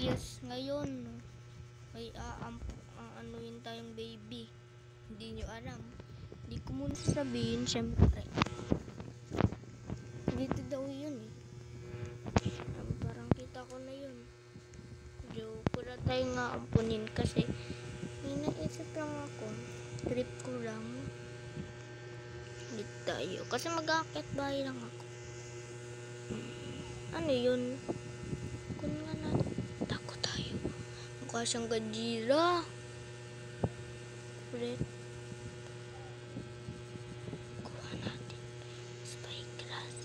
Yes, ngayon may anuin tayong baby. Hindi nyo alam. Hindi ko muna sabihin, syempre. Dito daw yun eh. Parang kita ko na yun. Joke ko na tayo nga ampunin kasi may naisip lang ako. Trip ko lang. Dito tayo. Kasi mag-aakit bahay lang ako. Ano yun? Kung nga na, tako tayo. Mukha siyang Godzilla. Ulit. Kuha natin. Spyglass.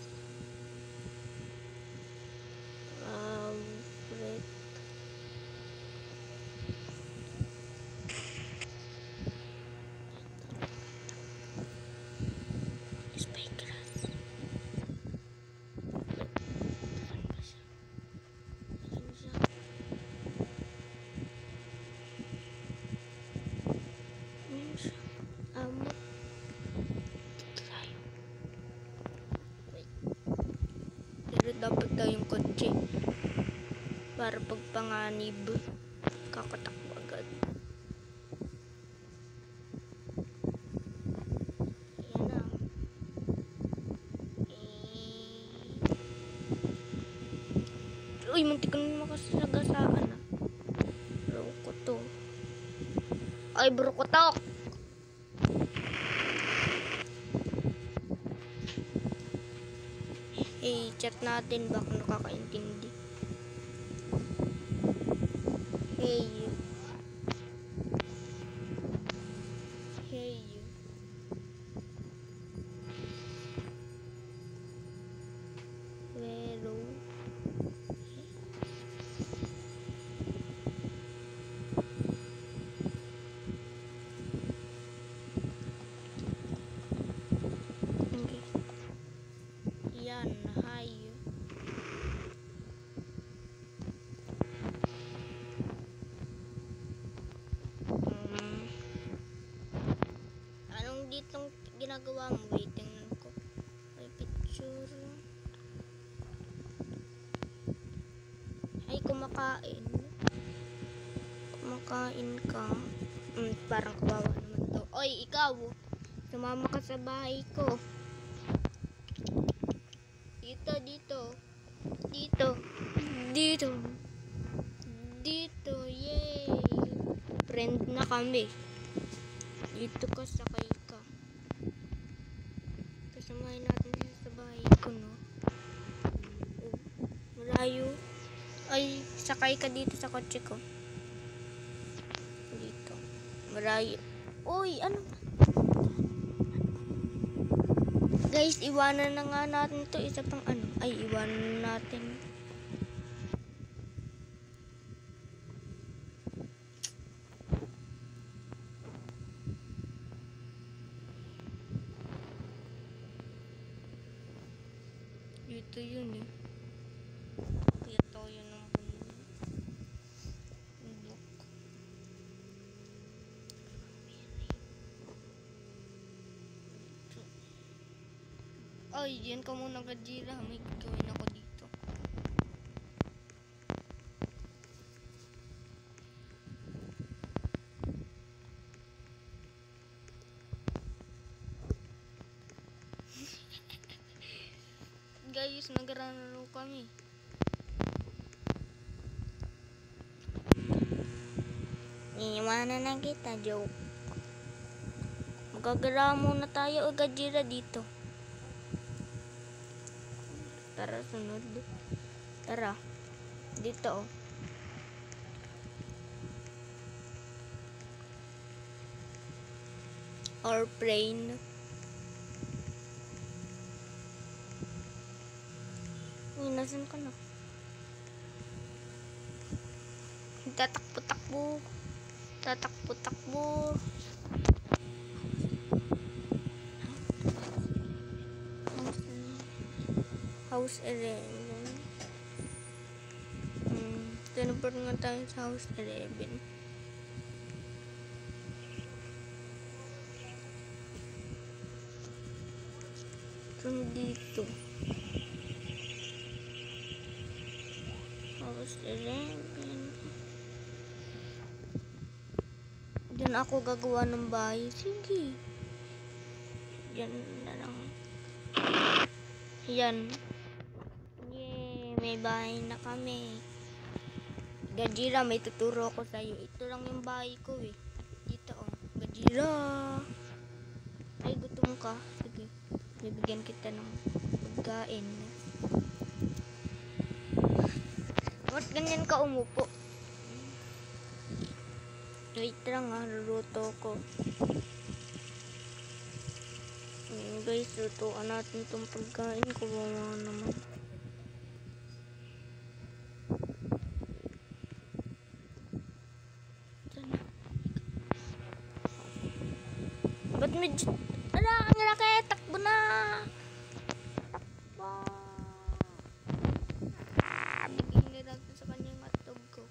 Ulit. Spyglass. Dapat tayong kotse para pagpanganib kakatakbo agad. Yan na. Uy, muntik ko na makasagasaan ah. Bro ko to. Ay, bro ko to. Chat natin baka nakakaintindi. Hey you. Hey you. Hello. Okay. Yan. Hi. Anong ditong ginagawa mo? Wait, tingnan ko. May picture. Ay, kumakain. Kumakain ka. Parang kawawa naman to. Oy, ikaw. Sumama ka sa bahay ko. Dito, dito. Dito. Dito. Dito. Yay. Friend na kami. Dito ka, sakay ka. Kasamahin natin siya sa bahay ko, no? Oh, malayo. Ay, sakay ka dito sa kotse ko. Dito. Malayo. Uy, ano? Guys, iwanan na nga natin to. Isa pang ano. Ay, iwanan natin. Dito yun eh. Ito yun ang bundok. Ay, yan ka muna Godzilla. May gawin ako dito. Guys, nagrararo kami. Iiwanan na kita, joke. Magagara muna tayo o Godzilla dito. Tara, sunod. Tara. Dito, oh. Or plane. Uy, nasan ka na? Tatakbo-takbo. Tatakbo-takbo. House 11. Teleport nga tayo sa house 11. Kung dito. House 11. Diyan ako gagawa ng bahay. Sige. Diyan na lang. Yan. Yay, may bahay na kami. Gajira, may tuturo ko sa'yo. Ito lang yung bahay ko eh. Dito oh. Gajira. Ay, gutom ka. Sige. Bibigyan kita ng pagkain. Ba't ganyan ka umupo? Wait lang ha, luluto ko. Guys, lutuan natin itong pagkain ko. Wala naman. Ba't medyo... Ala, ang laki! Takbo na! Takbo! Bigyan nila sa kanya yung matog ko.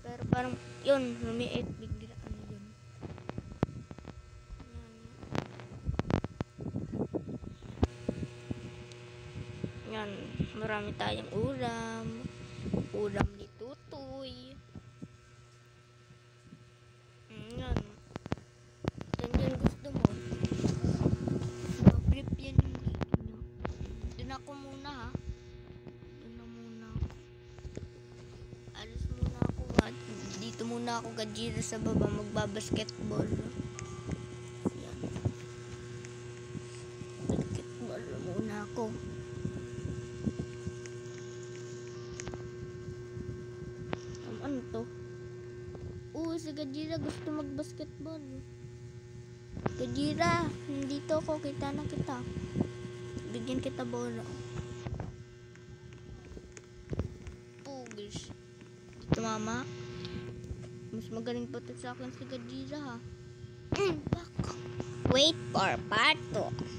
Pero parang, yun, lumiit. Bigla, ano yun. Yan, marami tayong ulam. Ulam ni Tutoy. Yan. Yan yung gusto mo. Mag-flip yan yung gusto nyo. Doon ako muna ha. Doon na muna ako. Alis muna ako ha. Dito muna ako gajira sa baba. Magbabasketball. Yan. Basketball muna ako. Ano to? Si Gajira gusto mag-basketball. Gajira, nandito ako. Kita na kita. Bigyan kita bola. Pugish. Dito mama. Mas magaling pa to sa akin si Gajira ha. Wait for part 2.